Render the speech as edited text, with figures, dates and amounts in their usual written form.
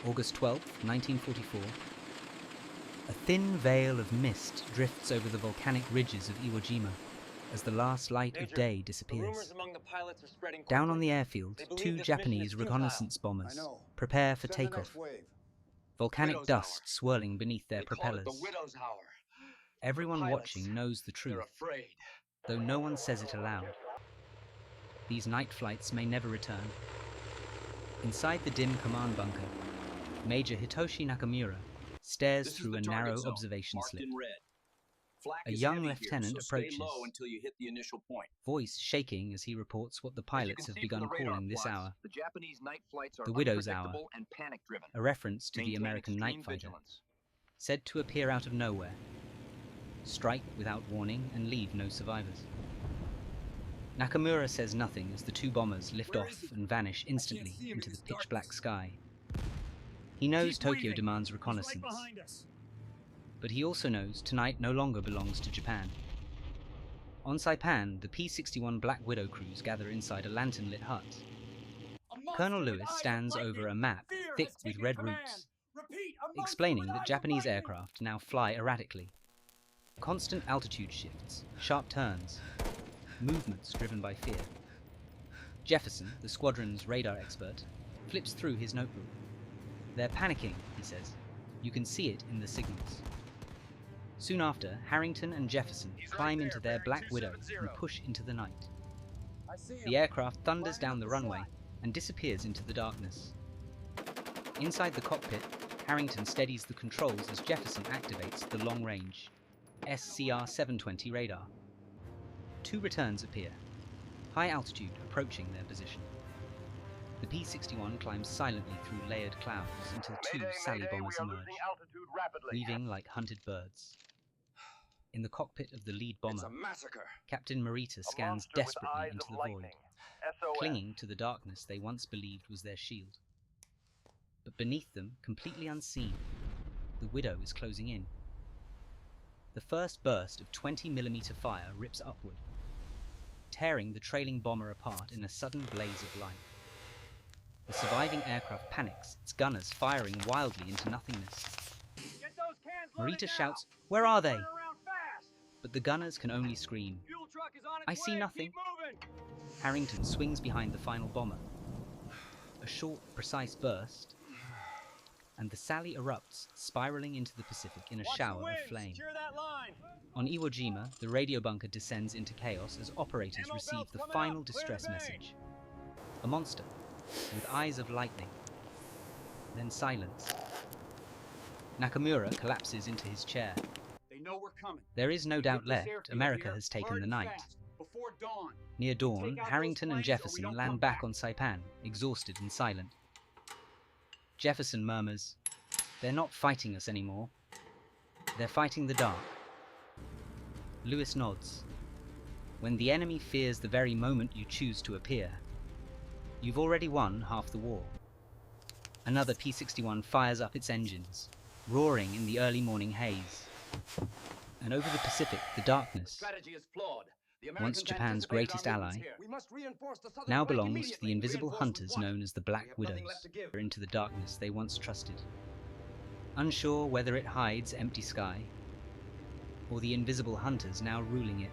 August 12, 1944. A thin veil of mist drifts over the volcanic ridges of Iwo Jima as the last light of day disappears. Down on the airfield, two Japanese reconnaissance bombers prepare for takeoff, volcanic dust swirling beneath their propellers. Everyone watching knows the truth, though no one says it aloud. These night flights may never return. Inside the dim command bunker, Major Hitoshi Nakamura stares through a narrow observation slit. A young lieutenant approaches, voice shaking as he reports what the pilots have begun calling this hour the Widow's Hour, a reference to the American night fighter, said to appear out of nowhere, strike without warning and leave no survivors. Nakamura says nothing as the two bombers lift off and vanish instantly into the pitch-black sky. He knows Tokyo demands reconnaissance, but he also knows tonight no longer belongs to Japan. On Saipan, the P-61 Black Widow crews gather inside a lantern-lit hut. Colonel Lewis stands over a map thick with red roots, explaining that Japanese aircraft now fly erratically. Constant altitude shifts, sharp turns, movements driven by fear. Jefferson, the squadron's radar expert, flips through his notebook. They're panicking, he says. You can see it in the signals. Soon after, Harrington and Jefferson climb into their Black Widow and push into the night. The aircraft thunders down the runway and disappears into the darkness. Inside the cockpit, Harrington steadies the controls as Jefferson activates the long-range SCR-720 radar. Two returns appear, high altitude approaching their position. The P-61 climbs silently through layered clouds until two Sally bombers emerge, weaving like hunted birds. In the cockpit of the lead bomber, Captain Morita scans desperately into the void, clinging to the darkness they once believed was their shield. But beneath them, completely unseen, the Widow is closing in. The first burst of 20mm fire rips upward, tearing the trailing bomber apart in a sudden blaze of light. The surviving aircraft panics, its gunners firing wildly into nothingness. Morita shouts, "Where are they?" But the gunners can only scream, "I see nothing." Harrington swings behind the final bomber. A short, precise burst, and the Sally erupts, spiraling into the Pacific in a shower of flame. On Iwo Jima, the radio bunker descends into chaos as operators receive the final distress message. A monster, with eyes of lightning. Then silence. Nakamura collapses into his chair. They know we're coming. There is no doubt left. America has taken the night. Near dawn, Harrington and Jefferson land back on Saipan, exhausted and silent. Jefferson murmurs, "They're not fighting us anymore. They're fighting the dark." Lewis nods. When the enemy fears the very moment you choose to appear, you've already won half the war. Another P-61 fires up its engines, roaring in the early morning haze. And over the Pacific, the darkness, once Japan's greatest ally, now belongs to the invisible hunters known as the Black Widows. Into the darkness they once trusted, unsure whether it hides empty sky, or the invisible hunters now ruling it.